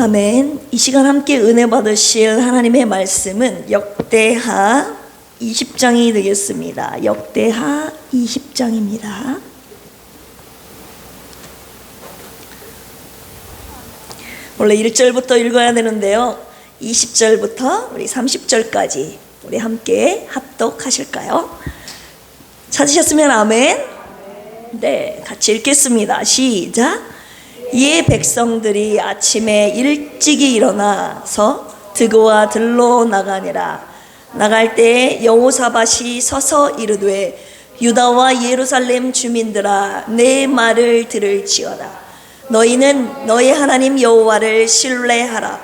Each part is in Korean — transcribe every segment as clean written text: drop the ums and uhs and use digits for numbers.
아멘. 이 시간 함께 은혜 받으실 하나님의 말씀은 역대하 20장이 되겠습니다. 역대하 20장입니다. 원래 1절부터 읽어야 되는데요, 20절부터 우리 30절까지 우리 함께 합독하실까요? 찾으셨으면 아멘. 네, 같이 읽겠습니다. 시작. 이에 백성들이 아침에 일찍이 일어나서 드고와 들로 나가니라. 나갈 때에 여호사밧이 서서 이르되 유다와 예루살렘 주민들아, 내 말을 들을지어다. 너희는 너희 하나님 여호와를 신뢰하라.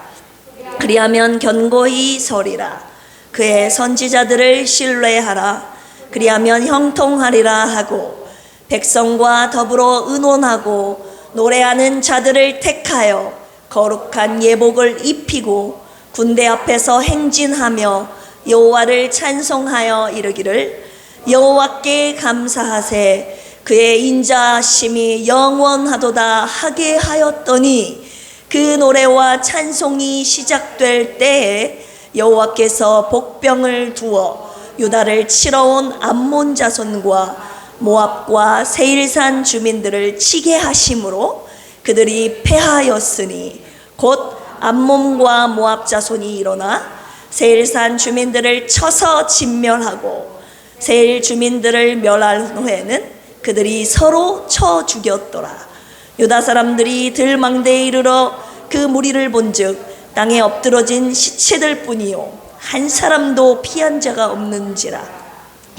그리하면 견고히 서리라. 그의 선지자들을 신뢰하라. 그리하면 형통하리라 하고, 백성과 더불어 의논하고 노래하는 자들을 택하여 거룩한 예복을 입히고 군대 앞에서 행진하며 여호와를 찬송하여 이르기를, 여호와께 감사하세. 그의 인자하심이 영원하도다 하게 하였더니, 그 노래와 찬송이 시작될 때에 여호와께서 복병을 두어 유다를 치러 온 암몬 자손과 모압과 세일산 주민들을 치게 하심으로 그들이 패하였으니, 곧 암몬과 모압 자손이 일어나 세일산 주민들을 쳐서 진멸하고 세일 주민들을 멸한 후에는 그들이 서로 쳐 죽였더라. 유다 사람들이 들망대에 이르러 그 무리를 본즉 땅에 엎드러진 시체들 뿐이요 한 사람도 피한 자가 없는지라.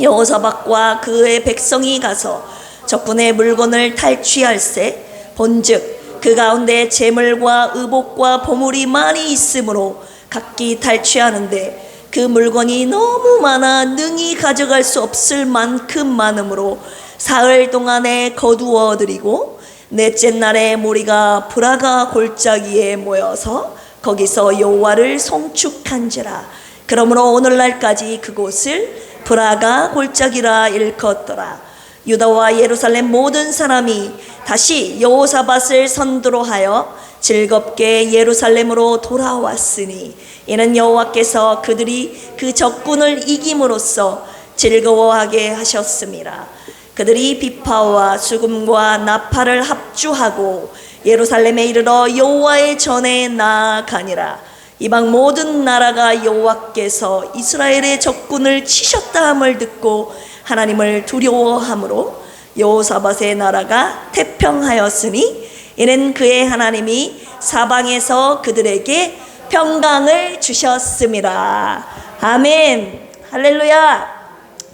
여호사밧과 그의 백성이 가서 적군의 물건을 탈취할세 본즉 그 가운데 재물과 의복과 보물이 많이 있으므로 각기 탈취하는데, 그 물건이 너무 많아 능히 가져갈 수 없을 만큼 많으므로 사흘 동안에 거두어 드리고, 넷째 날에 무리가 브라가 골짜기에 모여서 거기서 여호와를 송축한지라. 그러므로 오늘날까지 그곳을 브라가 골짜기라 일컫더라. 유다와 예루살렘 모든 사람이 다시 여호사밧을 선두로 하여 즐겁게 예루살렘으로 돌아왔으니, 이는 여호와께서 그들이 그 적군을 이김으로써 즐거워하게 하셨습니다. 그들이 비파와 수금과 나팔을 합주하고 예루살렘에 이르러 여호와의 전에 나아가니라. 이방 모든 나라가 여호와께서 이스라엘의 적군을 치셨다 함을 듣고 하나님을 두려워함으로 여호사밧의 나라가 태평하였으니, 이는 그의 하나님이 사방에서 그들에게 평강을 주셨습니다. 아멘. 할렐루야.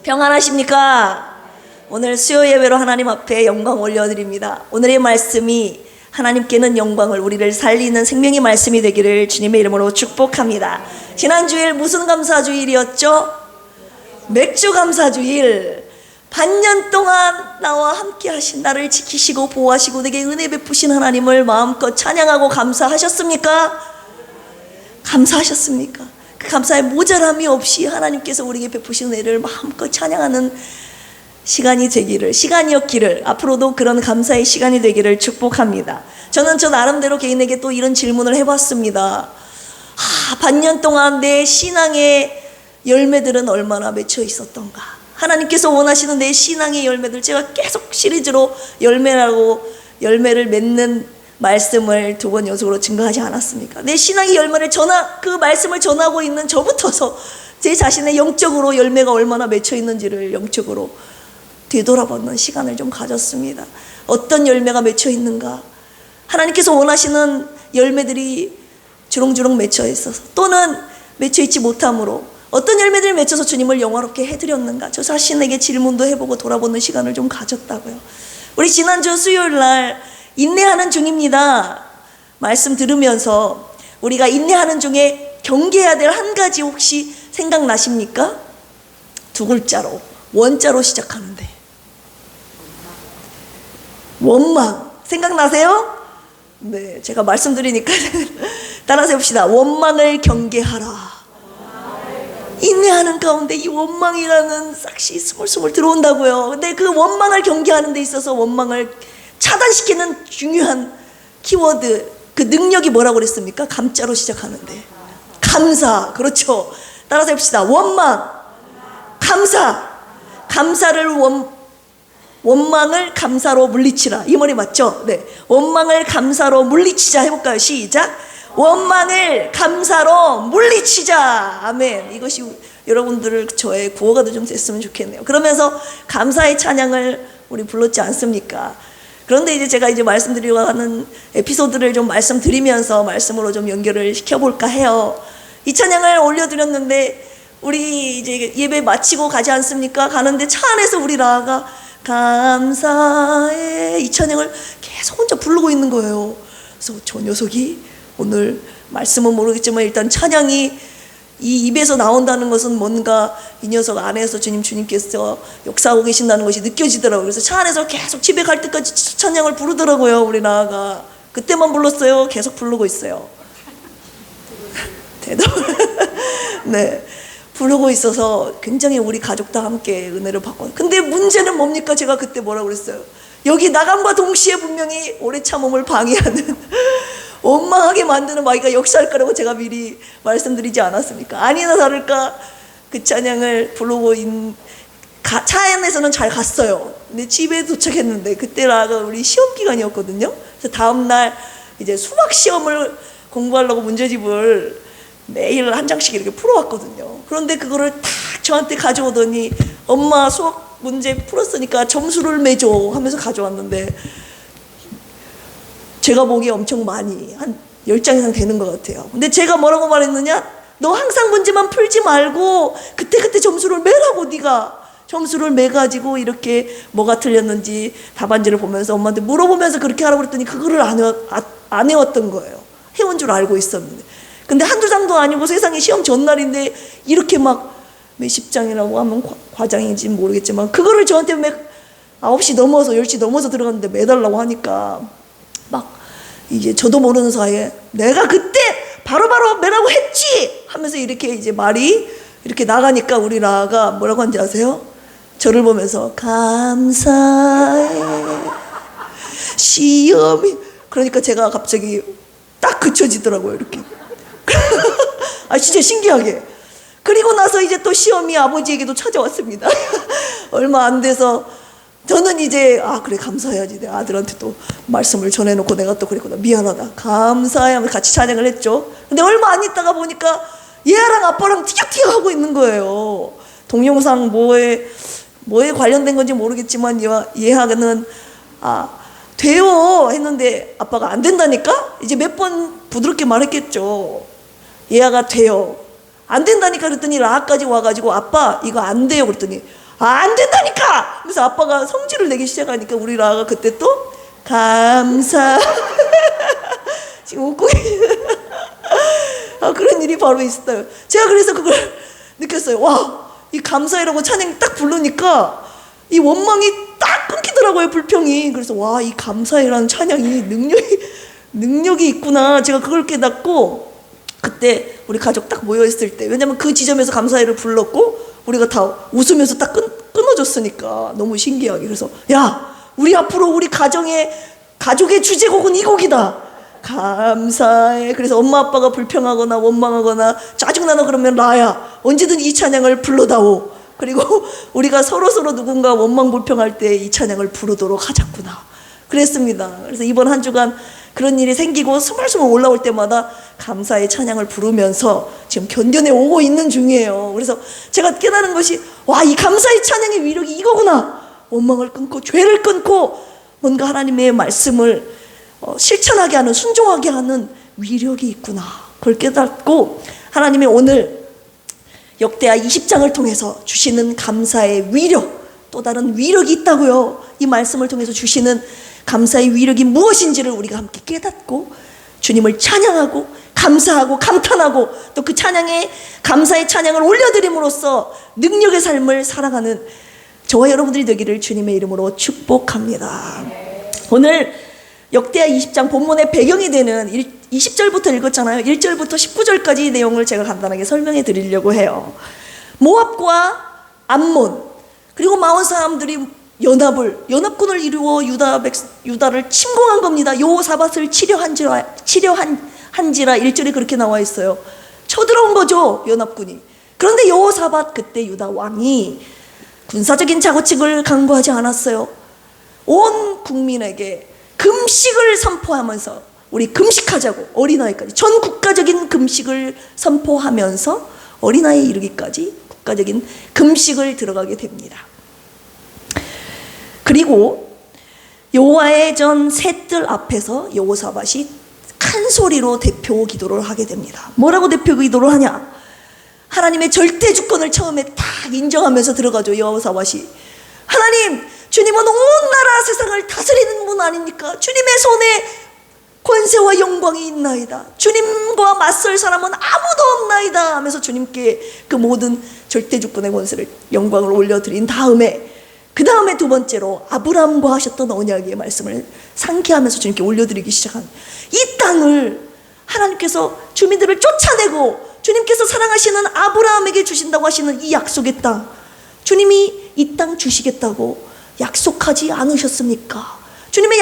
평안하십니까? 오늘 수요 예배로 하나님 앞에 영광 올려드립니다. 오늘의 말씀이 하나님께는 영광을, 우리를 살리는 생명의 말씀이 되기를 주님의 이름으로 축복합니다. 지난주일 무슨 감사주일이었죠? 맥주 감사주일. 반년 동안 나와 함께 하신, 나를 지키시고 보호하시고 내게 은혜 베푸신 하나님을 마음껏 찬양하고 감사하셨습니까? 감사하셨습니까? 그 감사의 모자람이 없이 하나님께서 우리에게 베푸신 은혜를 마음껏 찬양하는 시간이 되기를, 시간이었기를, 앞으로도 그런 감사의 시간이 되기를 축복합니다. 저는 저 나름대로 개인에게 또 이런 질문을 해봤습니다. 반년 동안 내 신앙의 열매들은 얼마나 맺혀 있었던가? 하나님께서 원하시는 내 신앙의 열매들, 제가 계속 시리즈로 열매를 맺는 말씀을 2번 연속으로 증거하지 않았습니까? 내 신앙의 열매를 그 말씀을 전하고 있는 저부터서 제 자신의 영적으로 열매가 얼마나 맺혀 있는지를 영적으로 되돌아보는 시간을 좀 가졌습니다. 어떤 열매가 맺혀 있는가? 하나님께서 원하시는 열매들이 주렁주렁 맺혀 있어서, 또는 맺혀 있지 못함으로 어떤 열매들을 맺혀서 주님을 영화롭게 해드렸는가? 저 자신에게 질문도 해보고 돌아보는 시간을 좀 가졌다고요. 우리 지난주 수요일 날 인내하는 중입니다. 말씀 들으면서 우리가 인내하는 중에 경계해야 될 한 가지 혹시 생각나십니까? 2글자로, 원자로 시작하는데, 원망. 생각나세요? 네, 제가 말씀드리니까 따라서 해봅시다. 원망을 경계하라. 인내하는 가운데 이 원망이라는 싹시 스물스물 들어온다고요. 근데 그 원망을 경계하는 데 있어서 원망을 차단시키는 중요한 키워드, 그 능력이 뭐라고 그랬습니까? 감자로 시작하는데 감사. 그렇죠. 따라서 해봅시다. 원망, 감사. 감사를 원망을 감사로 물리치라. 이 말이 맞죠? 네. 원망을 감사로 물리치자 해볼까요? 시작. 원망을 감사로 물리치자. 아멘. 이것이 여러분들 저의 구호가 좀 됐으면 좋겠네요. 그러면서 감사의 찬양을 우리 불렀지 않습니까? 그런데 이제 제가 이제 말씀드리려고 하는 에피소드를 좀 말씀드리면서 말씀으로 좀 연결을 시켜볼까 해요. 이 찬양을 올려드렸는데 우리 이제 예배 마치고 가지 않습니까? 가는데 차 안에서 우리 라가 감사해 이 찬양을 계속 혼자 부르고 있는 거예요. 그래서 저 녀석이 오늘 말씀은 모르겠지만 일단 찬양이 이 입에서 나온다는 것은 뭔가 이 녀석 안에서 주님께서 역사하고 계신다는 것이 느껴지더라고요. 그래서 차 안에서 계속 집에 갈 때까지 찬양을 부르더라고요. 우리 나아가 그때만 불렀어요. 계속 부르고 있어요. 대답을 네, 부르고 있어서 굉장히 우리 가족 다 함께 은혜를 받고. 근데 문제는 뭡니까? 제가 그때 뭐라고 그랬어요? 여기 나감과 동시에 분명히 오래 참음을 방해하는 원망하게 만드는 마귀가 역사할 거라고 제가 미리 말씀드리지 않았습니까? 아니나 다를까 그 찬양을 부르고 차 안에서는 잘 갔어요. 근데 집에 도착했는데 그때가 우리 시험 기간이었거든요. 그래서 다음날 이제 수학 시험을 공부하려고 문제집을 매일 한 장씩 이렇게 풀어왔거든요. 그런데 그거를 딱 저한테 가져오더니 엄마 수학 문제 풀었으니까 점수를 매줘 하면서 가져왔는데 제가 보기에 엄청 많이 한 10장 이상 되는 것 같아요. 근데 제가 뭐라고 말했느냐? 너 항상 문제만 풀지 말고 그때그때 점수를 매라고. 네가 점수를 매가지고 이렇게 뭐가 틀렸는지 답안지를 보면서 엄마한테 물어보면서 그렇게 하라고 그랬더니 그거를 안 해왔던 거예요. 해온 줄 알고 있었는데. 근데 한두 장도 아니고 세상에 시험 전날인데 이렇게 막 몇십 장이라고 하면 과장인지 모르겠지만 그거를 저한테 9시 넘어서 10시 넘어서 들어갔는데 매달라고 하니까 막 이제 저도 모르는 사이에 내가 그때 바로바로 매라고 했지 하면서 이렇게 이제 말이 이렇게 나가니까 우리 라가 뭐라고 하는지 아세요? 저를 보면서 감사해 시험이. 그러니까 제가 갑자기 딱 그쳐지더라고요. 이렇게 아 진짜 신기하게. 그리고 나서 이제 또 시험이 아버지에게도 찾아왔습니다. 얼마 안 돼서 저는 이제 그래 감사해야지. 내 아들한테 또 말씀을 전해놓고 내가 또 그랬구나. 미안하다. 감사해 하면서 같이 찬양을 했죠. 근데 얼마 안 있다가 보니까 얘랑 아빠랑 티격태격 하고 있는 거예요. 동영상 뭐에 관련된 건지 모르겠지만 얘하고는 돼요 했는데 아빠가 안 된다니까? 이제 몇 번 부드럽게 말했겠죠. 얘가 돼요. 안 된다니까 그랬더니 라까지 와가지고 아빠 이거 안 돼요 그랬더니 안 된다니까! 그래서 아빠가 성질을 내기 시작하니까 우리 라가 그때 또 감사 지금 웃고 계시는 그런 일이 바로 있어요. 제가 그래서 그걸 느꼈어요. 와, 이 감사해라고 찬양 딱 부르니까 이 원망이 딱 끊기더라고요. 불평이. 그래서 와, 이 감사해라는 찬양이 능력이 있구나. 제가 그걸 깨닫고 그때 우리 가족 딱 모여있을 때, 왜냐면 그 지점에서 감사해를 불렀고 우리가 다 웃으면서 딱 끊어졌으니까 너무 신기하게. 그래서 야, 우리 앞으로 우리 가족의 주제곡은 이 곡이다. 감사해. 그래서 엄마 아빠가 불평하거나 원망하거나 짜증나나 그러면 라야 언제든 이 찬양을 불러다오. 그리고 우리가 서로 누군가 원망 불평할 때 이 찬양을 부르도록 하자꾸나 그랬습니다. 그래서 이번 한 주간 그런 일이 생기고 스멀스멀 올라올 때마다 감사의 찬양을 부르면서 지금 견뎌내 오고 있는 중이에요. 그래서 제가 깨달은 것이 와, 이 감사의 찬양의 위력이 이거구나. 원망을 끊고 죄를 끊고 뭔가 하나님의 말씀을 실천하게 하는, 순종하게 하는 위력이 있구나. 그걸 깨닫고 하나님이 오늘 역대하 20장을 통해서 주시는 감사의 위력, 또 다른 위력이 있다고요. 이 말씀을 통해서 주시는 감사의 위력이 무엇인지를 우리가 함께 깨닫고 주님을 찬양하고 감사하고 감탄하고 또 그 찬양에 감사의 찬양을 올려드림으로써 능력의 삶을 살아가는 저와 여러분들이 되기를 주님의 이름으로 축복합니다. 오늘 역대하 20장 본문의 배경이 되는 20절부터 읽었잖아요. 1절부터 19절까지 내용을 제가 간단하게 설명해 드리려고 해요. 모압과 암몬 그리고 마온 사람들이 연합군을 이루어 유다를 침공한 겁니다. 여호사밧을 치려한지라 1절에 그렇게 나와 있어요. 쳐들어온 거죠, 연합군이. 그런데 여호사밧, 그때 유다 왕이 군사적인 자고책을 강구하지 않았어요. 온 국민에게 금식을 선포하면서 우리 금식하자고, 어린아이까지 전 국가적인 금식을 선포하면서 어린아이에 이르기까지 국가적인 금식을 들어가게 됩니다. 그리고 여호와의 전 셋들 앞에서 여호사밧이 큰 소리로 대표 기도를 하게 됩니다. 뭐라고 대표 기도를 하냐? 하나님의 절대 주권을 처음에 딱 인정하면서 들어가죠. 여호사밧이, 하나님, 주님은 온 나라 세상을 다스리는 분 아닙니까? 주님의 손에 권세와 영광이 있나이다. 주님과 맞설 사람은 아무도 없나이다 하면서 주님께 그 모든 절대 주권의 권세를, 영광을 올려드린 다음에, 그 다음에 두 번째로 아브라함과 하셨던 언약의 말씀을 상기하면서 주님께 올려드리기 시작한, 이 땅을 하나님께서 주민들을 쫓아내고 주님께서 사랑하시는 아브라함에게 주신다고 하시는 이 약속의 땅, 주님이 이 땅 주시겠다고 약속하지 않으셨습니까? 주님의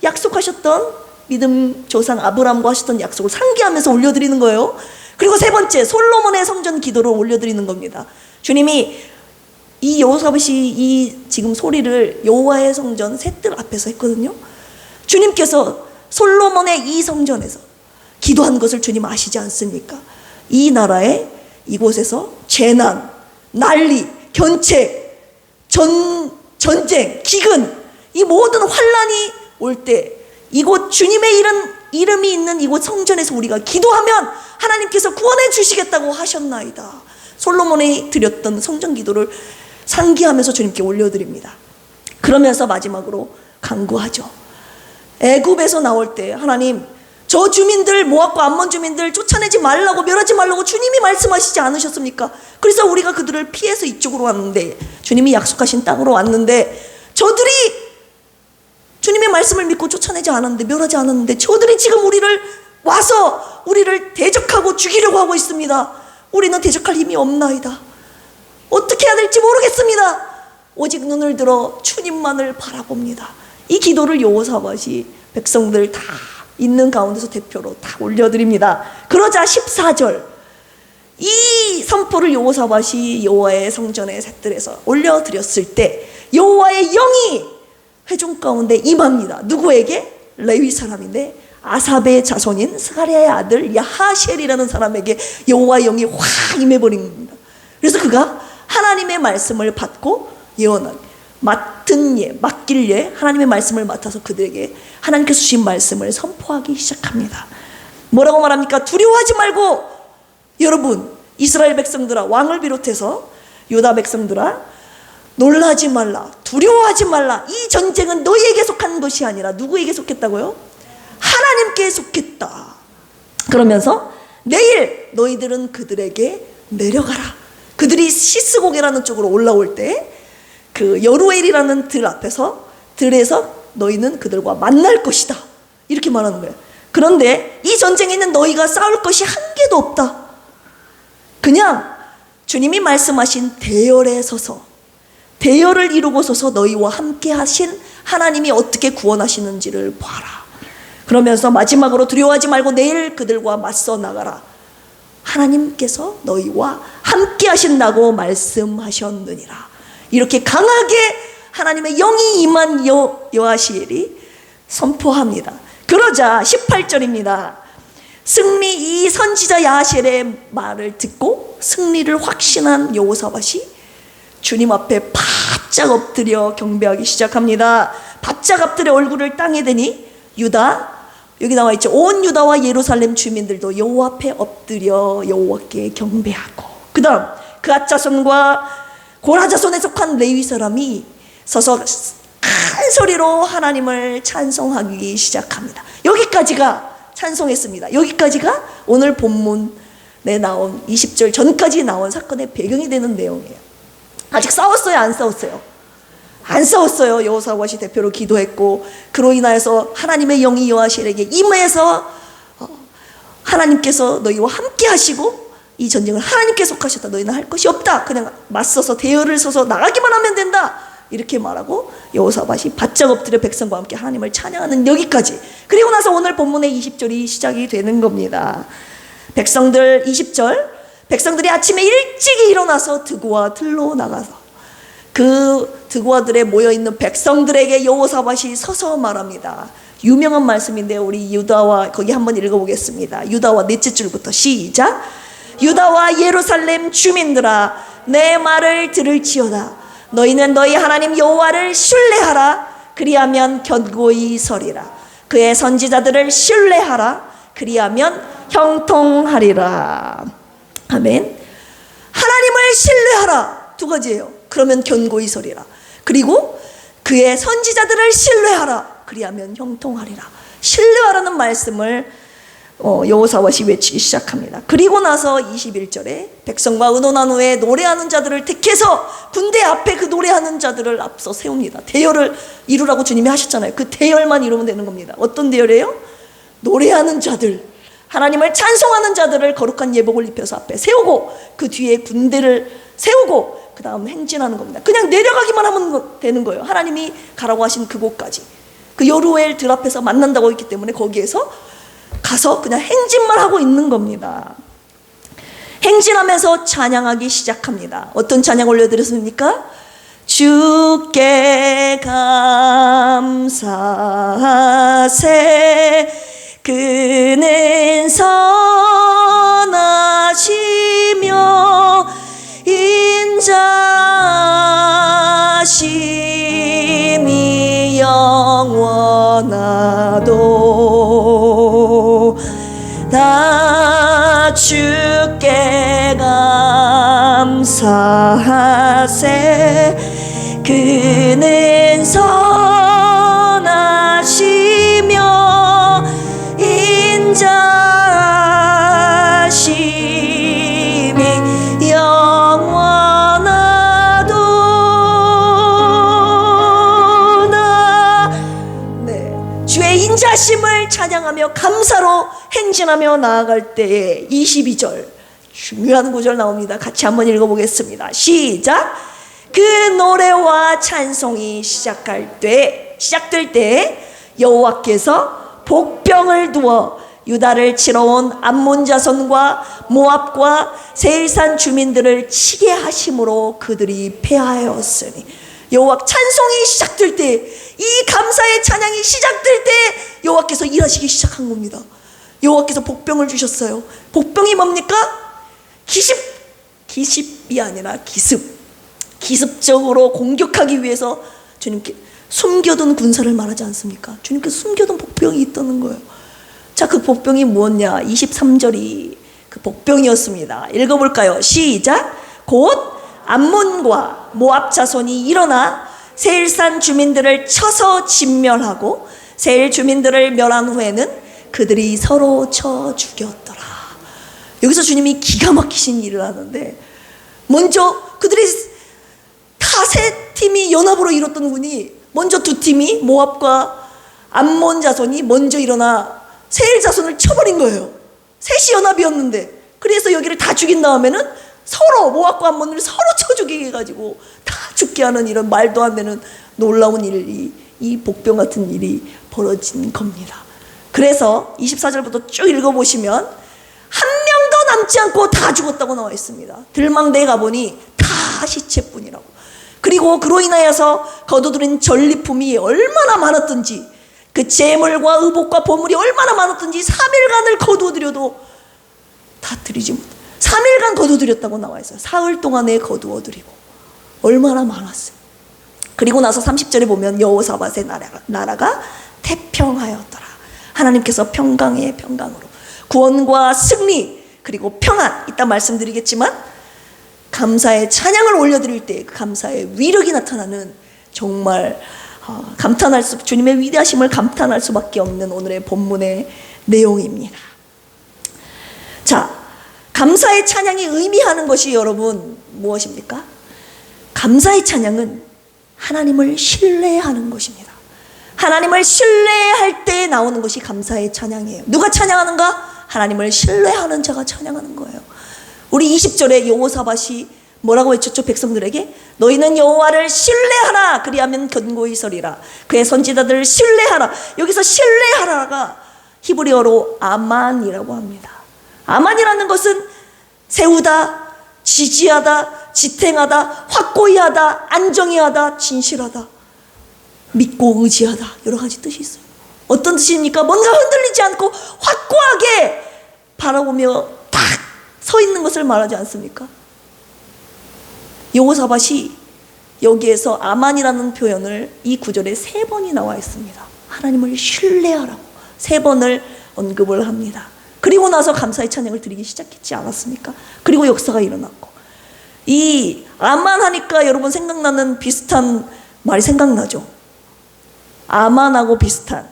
약속하셨던 믿음 조상 아브라함과 하셨던 약속을 상기하면서 올려드리는 거예요. 그리고 세 번째, 솔로몬의 성전 기도를 올려드리는 겁니다. 주님이 이 여호사밧이 이 지금 소리를 여호와의 성전 셋들 앞에서 했거든요. 주님께서 솔로몬의 이 성전에서 기도한 것을 주님 아시지 않습니까? 이 나라에 이곳에서 재난, 난리, 견책, 전쟁, 기근, 이 모든 환란이 올 때 이곳 주님의 이름이 있는 이곳 성전에서 우리가 기도하면 하나님께서 구원해 주시겠다고 하셨나이다. 솔로몬이 드렸던 성전 기도를 상기하면서 주님께 올려드립니다. 그러면서 마지막으로 간구하죠. 애굽에서 나올 때 하나님, 저 주민들, 모압과 암몬 주민들 쫓아내지 말라고, 멸하지 말라고 주님이 말씀하시지 않으셨습니까? 그래서 우리가 그들을 피해서 이쪽으로 왔는데, 주님이 약속하신 땅으로 왔는데, 저들이 주님의 말씀을 믿고 쫓아내지 않았는데, 멸하지 않았는데, 저들이 지금 와서 우리를 대적하고 죽이려고 하고 있습니다. 우리는 대적할 힘이 없나이다. 어떻게 해야 될지 모르겠습니다. 오직 눈을 들어 주님만을 바라봅니다. 이 기도를 여호사밧이 백성들 다 있는 가운데서 대표로 다 올려드립니다. 그러자 14절, 이 선포를 여호사밧이 여호와의 성전의 셋들에서 올려드렸을 때 여호와의 영이 회중 가운데 임합니다. 누구에게? 레위 사람인데 아삽의 자손인 스가랴의 아들 야하시엘이라는 사람에게 여호와의 영이 확 임해버린 겁니다. 그래서 그가 하나님의 말씀을 받고 예언한, 맡길 예 하나님의 말씀을 맡아서 그들에게 하나님께서 주신 말씀을 선포하기 시작합니다. 뭐라고 말합니까? 두려워하지 말고, 여러분 이스라엘 백성들아, 왕을 비롯해서 유다 백성들아, 놀라지 말라, 두려워하지 말라. 이 전쟁은 너희에게 속한 것이 아니라 누구에게 속했다고요? 하나님께 속했다. 그러면서 내일 너희들은 그들에게 내려가라. 그들이 시스고게라는 쪽으로 올라올 때 그 여루엘이라는 들에서 너희는 그들과 만날 것이다, 이렇게 말하는 거예요. 그런데 이 전쟁에는 너희가 싸울 것이 한 개도 없다. 그냥 주님이 말씀하신 대열에 서서, 대열을 이루고 서서 너희와 함께 하신 하나님이 어떻게 구원하시는지를 봐라. 그러면서 마지막으로 두려워하지 말고 내일 그들과 맞서 나가라. 하나님께서 너희와 함께 하신다고 말씀하셨느니라. 이렇게 강하게 하나님의 영이 임한 여하시엘이 선포합니다. 그러자 18절입니다. 이 선지자 야하시엘의 말을 듣고 승리를 확신한 여호사밧이 주님 앞에 바짝 엎드려 경배하기 시작합니다. 바짝 엎드려 얼굴을 땅에 대니 여기 나와 있죠. 온 유다와 예루살렘 주민들도 여호와 앞에 엎드려 여호와께 경배하고, 그 다음 그앗 자손과 고라 자손에 속한 레위 사람이 서서 큰 소리로 하나님을 찬송하기 시작합니다. 여기까지가 찬송했습니다. 여기까지가 오늘 본문에 나온 20절 전까지 나온 사건의 배경이 되는 내용이에요. 아직 싸웠어요? 안 싸웠어요? 안 싸웠어요. 여호사밧이 대표로 기도했고, 그로 인하여서 하나님의 영이 여하시엘에게 임해서 하나님께서 너희와 함께 하시고 이 전쟁을 하나님께 속하셨다. 너희는 할 것이 없다. 그냥 맞서서 대열을 서서 나가기만 하면 된다. 이렇게 말하고 여호사밧이 바짝 엎드려 백성과 함께 하나님을 찬양하는 여기까지. 그리고 나서 오늘 본문의 20절이 시작이 되는 겁니다. 백성들 20절, 백성들이 아침에 일찍이 일어나서 드고와 들로 나가서 그 드고아들에 모여있는 백성들에게 여호사밧이 서서 말합니다. 유명한 말씀인데요, 우리 유다와 거기 한번 읽어보겠습니다. 유다와 넷째 줄부터 시작. 유다와 예루살렘 주민들아, 내 말을 들을지어다. 너희는 너희 하나님 여호와를 신뢰하라. 그리하면 견고히 서리라. 그의 선지자들을 신뢰하라. 그리하면 형통하리라. 아멘. 하나님을 신뢰하라. 두 가지예요. 그러면 견고히 서리라. 그리고 그의 선지자들을 신뢰하라. 그리하면 형통하리라. 신뢰하라는 말씀을 여호사밧이 외치기 시작합니다. 그리고 나서 21절에 백성과 의논한 후에 노래하는 자들을 택해서 군대 앞에 그 노래하는 자들을 앞서 세웁니다. 대열을 이루라고 주님이 하셨잖아요. 그 대열만 이루면 되는 겁니다. 어떤 대열이에요? 노래하는 자들, 하나님을 찬송하는 자들을 거룩한 예복을 입혀서 앞에 세우고 그 뒤에 군대를 세우고 그 다음 행진하는 겁니다. 그냥 내려가기만 하면 되는 거예요. 하나님이 가라고 하신 그곳까지. 그 요르엘 들 앞에서 만난다고 했기 때문에 거기에서 가서 그냥 행진만 하고 있는 겁니다. 행진하면서 찬양하기 시작합니다. 어떤 찬양 올려드렸습니까? 주께 감사하세. 그는 선하시며 인자심이 영원하도 다 주께 감사하세. 그는 선하시며 인자심이 영원하도다. 네, 주의 인자심을 찬양하며 감사로 행진하며 나아갈 때에 22절 중요한 구절 나옵니다. 같이 한번 읽어보겠습니다. 시작. 그 노래와 찬송이 시작될 때 여호와께서 복병을 두어 유다를 치러 온 암몬 자손과 모압과 세일산 주민들을 치게 하심으로 그들이 패하였으니, 여호와 찬송이 시작될 때, 이 감사의 찬양이 시작될 때 여호와께서 일하시기 시작한 겁니다. 여호와께서 복병을 주셨어요. 복병이 뭡니까? 기습이 아니라 기습적으로 공격하기 위해서 주님께 숨겨둔 군사를 말하지 않습니까? 주님께 숨겨둔 복병이 있다는 거예요. 자, 그 복병이 무엇냐? 23절이 그 복병이었습니다. 읽어볼까요? 시작. 곧 암몬과 모압 자손이 일어나 세일산 주민들을 쳐서 진멸하고 세일 주민들을 멸한 후에는 그들이 서로 쳐 죽였더라. 여기서 주님이 기가 막히신 일을 하는데, 먼저 그들이 다 세 팀이 연합으로 이뤘던 군이, 먼저 두 팀이 모압과 암몬 자손이 먼저 일어나 세일 자손을 쳐버린 거예요. 셋이 연합이었는데. 그래서 여기를 다 죽인 다음에는 서로 모압과 암몬을 서로 쳐 죽이게 해가지고 다 죽게 하는 이런 말도 안 되는 놀라운 일이, 이 복병 같은 일이 벌어진 겁니다. 그래서 24절부터 쭉 읽어보시면 한 명도 남지 않고 다 죽었다고 나와 있습니다. 들망대에 가보니 다 시체뿐이라고. 그리고 그로 인하여서 거두들인 전리품이 얼마나 많았던지, 그 재물과 의복과 보물이 얼마나 많았던지 3일간을 거두어들여도 다 드리지 못. 3일간 거두어들였다고 나와 있어요. 사흘 동안에 거두어들이고 얼마나 많았어요. 그리고 나서 30절에 보면 여호사밧의 나라가 태평하였더라. 하나님께서 평강의 평강으로 구원과 승리 그리고 평안, 이따 말씀드리겠지만 감사의 찬양을 올려드릴 때 그 감사의 위력이 나타나는, 정말 주님의 위대하심을 감탄할 수밖에 없는 오늘의 본문의 내용입니다. 자, 감사의 찬양이 의미하는 것이 여러분 무엇입니까? 감사의 찬양은 하나님을 신뢰하는 것입니다. 하나님을 신뢰할 때 나오는 것이 감사의 찬양이에요. 누가 찬양하는가? 하나님을 신뢰하는 자가 찬양하는 거예요. 우리 20절에 여호사밧이 뭐라고 외쳤죠? 백성들에게 너희는 여호와를 신뢰하라 그리하면 견고히 서리라. 그의 선지자들을 신뢰하라. 여기서 신뢰하라가 히브리어로 아만이라고 합니다. 아만이라는 것은 세우다, 지지하다, 지탱하다, 확고히 하다, 안정히 하다, 진실하다, 믿고 의지하다, 여러 가지 뜻이 있어요. 어떤 뜻입니까? 뭔가 흔들리지 않고 확고하게 바라보며 딱 서 있는 것을 말하지 않습니까? 여호사밧이 여기에서 아만이라는 표현을 이 구절에 3번이 나와 있습니다. 하나님을 신뢰하라고 3번을 언급을 합니다. 그리고 나서 감사의 찬양을 드리기 시작했지 않았습니까? 그리고 역사가 일어났고, 이 아만 하니까 여러분 생각나는 비슷한 말이 생각나죠? 아만하고 비슷한,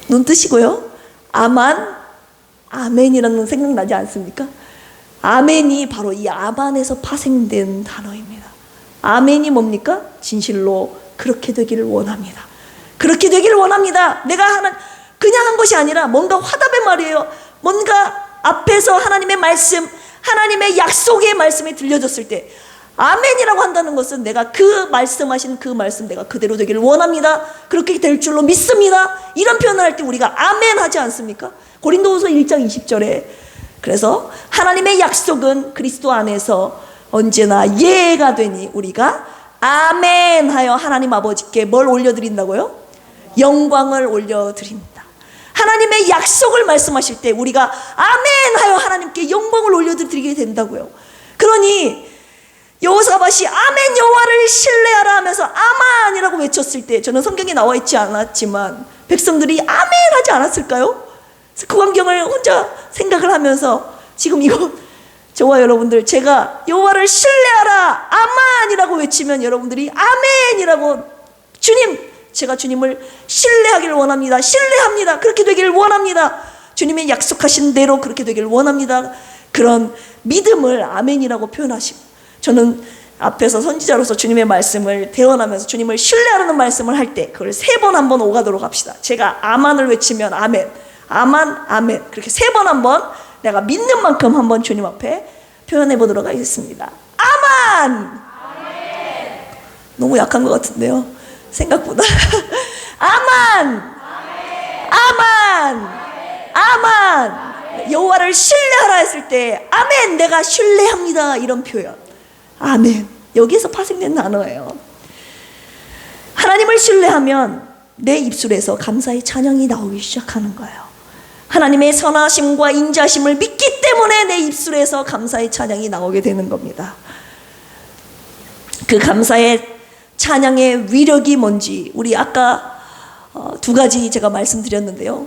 눈 뜨시고요. 아만, 아멘이라는 생각나지 않습니까? 아멘이 바로 이 아만에서 파생된 단어입니다. 아멘이 뭡니까? 진실로 그렇게 되기를 원합니다. 그렇게 되기를 원합니다. 내가 하는 그냥 한 것이 아니라 뭔가 화답의 말이에요. 뭔가 앞에서 하나님의 말씀, 하나님의 약속의 말씀이 들려졌을 때 아멘이라고 한다는 것은 내가 그 말씀하신 그 말씀 내가 그대로 되기를 원합니다. 그렇게 될 줄로 믿습니다. 이런 표현을 할 때 우리가 아멘 하지 않습니까? 고린도후서 1장 20절에 그래서 하나님의 약속은 그리스도 안에서 언제나 예가 되니 우리가 아멘 하여 하나님 아버지께 뭘 올려드린다고요? 영광을 올려드립니다. 하나님의 약속을 말씀하실 때 우리가 아멘 하여 하나님께 영광을 올려드리게 된다고요. 그러니 여호사밧이 아멘 여호와를 신뢰하라 하면서 아만이라고 외쳤을 때 저는 성경에 나와 있지 않았지만 백성들이 아멘 하지 않았을까요? 그 광경을 혼자 생각을 하면서 지금 이거 저와 여러분들 제가 여호와를 신뢰하라 아만이라고 외치면 여러분들이 아멘이라고 주님 제가 주님을 신뢰하기를 원합니다. 신뢰합니다. 그렇게 되기를 원합니다. 주님의 약속하신 대로 그렇게 되기를 원합니다. 그런 믿음을 아멘이라고 표현하시고 저는 앞에서 선지자로서 주님의 말씀을 대언하면서 주님을 신뢰하라는 말씀을 할 때 그걸 3번 한번 오가도록 합시다. 제가 아만을 외치면 아멘, 아만, 아멘 그렇게 3번 한번 내가 믿는 만큼 한번 주님 앞에 표현해 보도록 하겠습니다. 아만! 아멘. 너무 약한 것 같은데요 생각보다 아만! 아만! 아만! 여호와를 신뢰하라 했을 때 아멘 내가 신뢰합니다 이런 표현 아멘 여기에서 파생된 단어예요. 하나님을 신뢰하면 내 입술에서 감사의 찬양이 나오기 시작하는 거예요. 하나님의 선하심과 인자심을 믿기 때문에 내 입술에서 감사의 찬양이 나오게 되는 겁니다. 그 감사의 찬양의 위력이 뭔지 우리 아까 2가지 제가 말씀드렸는데요.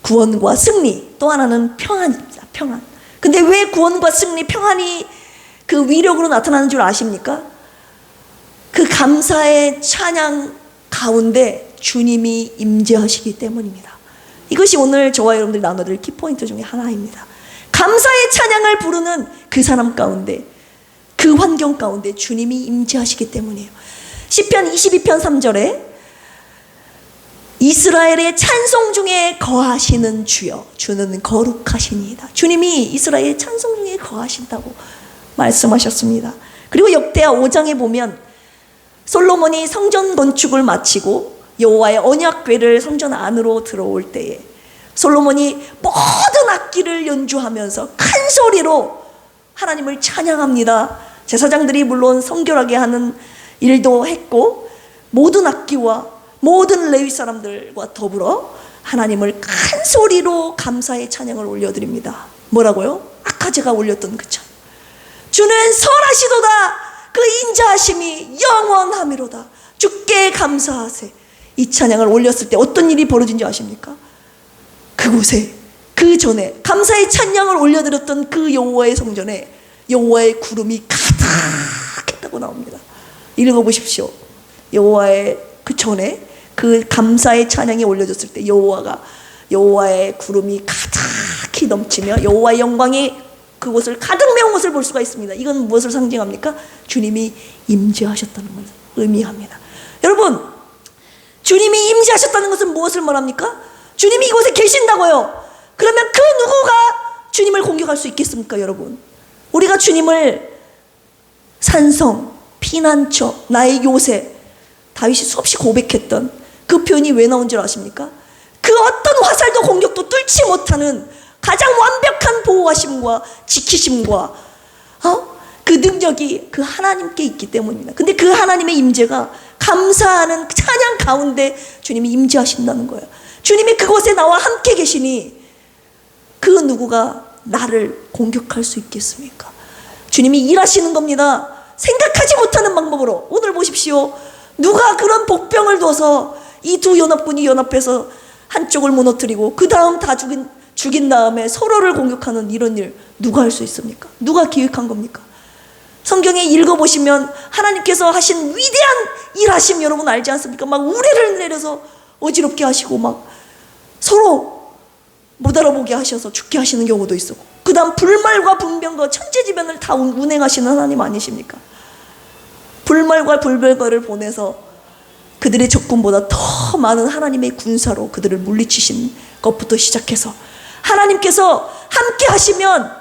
구원과 승리, 또 하나는 평안입니다. 평안. 근데 왜 구원과 승리, 평안이 그 위력으로 나타나는 줄 아십니까? 그 감사의 찬양 가운데 주님이 임재하시기 때문입니다. 이것이 오늘 저와 여러분들이 나눠드릴 키포인트 중에 하나입니다. 감사의 찬양을 부르는 그 사람 가운데 그 환경 가운데 주님이 임재하시기 때문이에요. 시편 22편 3절에 이스라엘의 찬송 중에 거하시는 주여 주는 거룩하시니이다. 주님이 이스라엘의 찬송 중에 거하신다고 말씀하셨습니다. 그리고 역대하 5장에 보면 솔로몬이 성전 건축을 마치고 여호와의 언약궤를 성전 안으로 들어올 때에 솔로몬이 모든 악기를 연주하면서 큰 소리로 하나님을 찬양합니다. 제사장들이 물론 성결하게 하는 일도 했고 모든 악기와 모든 레위 사람들과 더불어 하나님을 큰 소리로 감사의 찬양을 올려드립니다. 뭐라고요? 아까 제가 올렸던 그 찬양. 주는 선하시도다. 그 인자하심이 영원하미로다. 주께 감사하세. 이 찬양을 올렸을 때 어떤 일이 벌어진지 아십니까? 그곳에 그 전에 감사의 찬양을 올려드렸던 그 여호와의 성전에 여호와의 구름이 가득했다고 나옵니다. 읽어보십시오. 여호와의 그 전에 그 감사의 찬양이 올려졌을 때 여호와의 구름이 가득히 넘치며 여호와의 영광이 그곳을 가득 메운 것을 볼 수가 있습니다. 이건 무엇을 상징합니까? 주님이 임재하셨다는 것을 의미합니다. 여러분, 주님이 임재하셨다는 것은 무엇을 말합니까? 주님이 이곳에 계신다고요. 그러면 그 누구가 주님을 공격할 수 있겠습니까, 여러분? 우리가 주님을 산성, 피난처, 나의 요새, 다윗이 수없이 고백했던 그 표현이 왜 나온 줄 아십니까? 그 어떤 화살도 공격도 뚫지 못하는 가장 완벽한 보호하심과 지키심과 그 능력이 그 하나님께 있기 때문입니다. 근데 그 하나님의 임재가 감사하는 찬양 가운데 주님이 임재하신다는 거예요. 주님이 그곳에 나와 함께 계시니 그 누구가 나를 공격할 수 있겠습니까? 주님이 일하시는 겁니다. 생각하지 못하는 방법으로. 오늘 보십시오. 누가 그런 복병을 둬서 이 두 연합군이 연합해서 한쪽을 무너뜨리고 그 다음 다 죽인 다음에 서로를 공격하는 이런 일 누가 할 수 있습니까? 누가 기획한 겁니까? 성경에 읽어보시면 하나님께서 하신 위대한 일하심 여러분 알지 않습니까? 막 우레를 내려서 어지럽게 하시고 막 서로 못 알아보게 하셔서 죽게 하시는 경우도 있었고, 그 다음 불말과 분변과 천재지변을 다 운행하시는 하나님 아니십니까? 불말과 불변을 보내서 그들의 적군보다 더 많은 하나님의 군사로 그들을 물리치신 것부터 시작해서 하나님께서 함께 하시면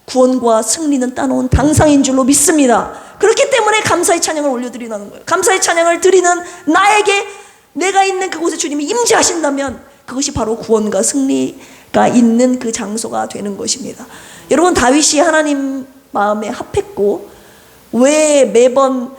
구원과 승리는 따놓은 당상인 줄로 믿습니다. 그렇기 때문에 감사의 찬양을 올려드리는 거예요. 감사의 찬양을 드리는 나에게 내가 있는 그곳에 주님이 임재하신다면 그것이 바로 구원과 승리가 있는 그 장소가 되는 것입니다. 여러분, 다윗이 하나님 마음에 합했고 왜 매번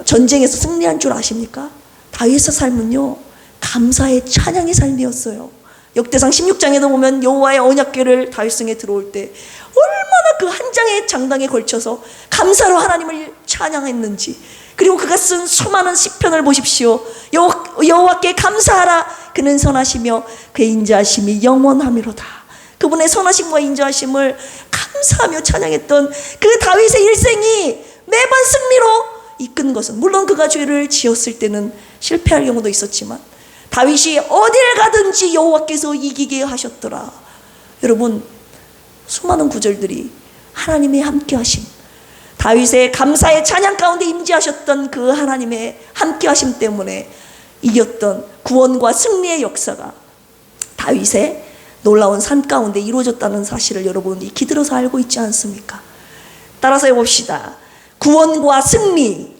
전쟁에서 승리한 줄 아십니까? 다윗의 삶은요, 감사의 찬양의 삶이었어요. 역대상 16장에도 보면 여호와의 언약궤를 다윗성에 들어올 때 얼마나 그 한 장의 장당에 걸쳐서 감사로 하나님을 찬양했는지, 그리고 그가 쓴 수많은 시편을 보십시오. 여호와께 감사하라, 그는 선하시며 그의 인자하심이 영원하미로다. 그분의 선하심과 인자하심을 감사하며 찬양했던 그 다윗의 일생이 매번 승리로 이끈 것은, 물론 그가 죄를 지었을 때는 실패할 경우도 있었지만 다윗이 어딜 가든지 여호와께서 이기게 하셨더라. 여러분, 수많은 구절들이 하나님의 함께하심, 다윗의 감사의 찬양 가운데 임재하셨던 그 하나님의 함께하심 때문에 이겼던 구원과 승리의 역사가 다윗의 놀라운 삶 가운데 이루어졌다는 사실을 여러분 익히 들어서 알고 있지 않습니까? 따라서 해봅시다. 구원과 승리,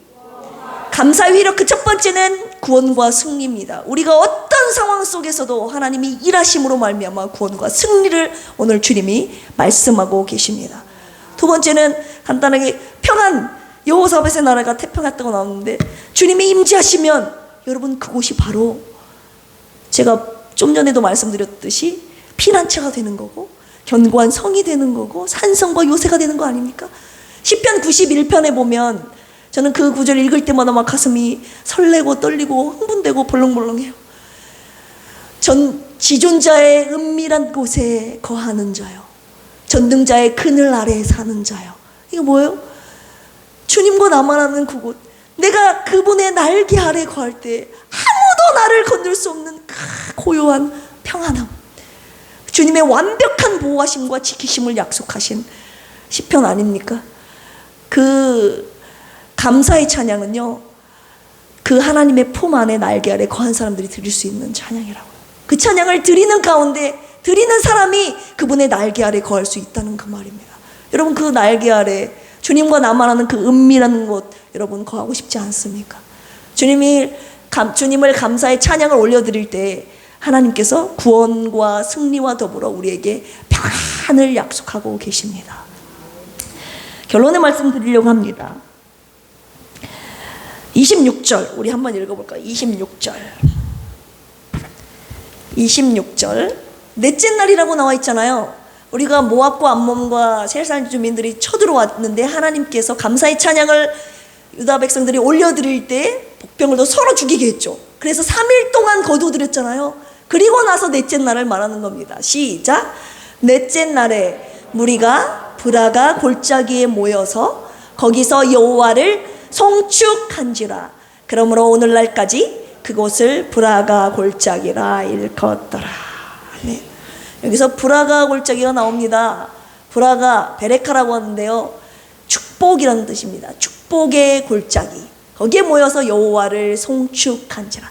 감사의 위력, 그 첫 번째는 구원과 승리입니다. 우리가 어떤 상황 속에서도 하나님이 일하심으로 말미암아 구원과 승리를 오늘 주님이 말씀하고 계십니다. 두 번째는 간단하게 평안, 여호사밧의 나라가 태평했다고 나오는데 주님이 임재하시면 여러분 그곳이 바로 제가 좀 전에도 말씀드렸듯이 피난처가 되는 거고 견고한 성이 되는 거고 산성과 요새가 되는 거 아닙니까? 시편 91편에 보면 저는 그 구절 읽을 때마다 막 가슴이 설레고 떨리고 흥분되고 벌렁벌렁해요. 지존자의 은밀한 곳에 거하는 자요, 전능자의 그늘 아래에 사는 자요. 이거 뭐예요? 주님과 나만 아는 그곳, 내가 그분의 날개 아래 거할 때 아무도 나를 건들 수 없는 그 고요한 평안함, 주님의 완벽한 보호하심과 지키심을 약속하신 시편 아닙니까? 그 감사의 찬양은요, 그 하나님의 품 안에 날개 아래 거한 사람들이 드릴 수 있는 찬양이라고요. 그 찬양을 드리는 가운데 드리는 사람이 그분의 날개 아래 거할 수 있다는 그 말입니다. 여러분, 그 날개 아래 주님과 나만 아는 그 은밀한 곳 여러분 거하고 싶지 않습니까? 주님을 감사의 찬양을 올려드릴 때 하나님께서 구원과 승리와 더불어 우리에게 평안을 약속하고 계십니다. 결론의 말씀 드리려고 합니다. 26절 우리 한번 읽어볼까요? 26절 넷째 날이라고 나와 있잖아요. 우리가 모압과 암몬과 세살 주민들이 쳐들어왔는데 하나님께서 감사의 찬양을 유다 백성들이 올려드릴 때 복병을 더 서로 죽이게 했죠. 그래서 3일 동안 거두드렸잖아요. 그리고 나서 넷째 날을 말하는 겁니다. 시작. 넷째 날에 무리가 브라가 골짜기에 모여서 거기서 여호와를 송축한지라. 그러므로 오늘날까지 그곳을 브라가 골짜기라 일컫더라. 네. 여기서 브라가 골짜기가 나옵니다. 브라가 베레카라고 하는데요, 축복이라는 뜻입니다. 축복의 골짜기. 거기에 모여서 여호와를 송축한지라.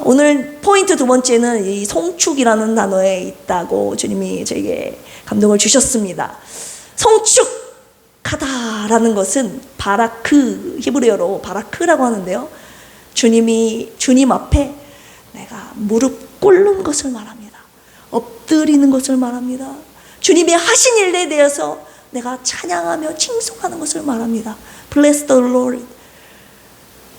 오늘 포인트 두 번째는 이 송축이라는 단어에 있다고 주님이 저에게 감동을 주셨습니다. 송축하다라는 것은 바라크, 히브리어로 바라크라고 하는데요, 주님 앞에 내가 무릎 꿇는 것을 말합니다. 엎드리는 것을 말합니다. 주님이 하신 일에 대해서 내가 찬양하며 칭송하는 것을 말합니다. Bless the Lord.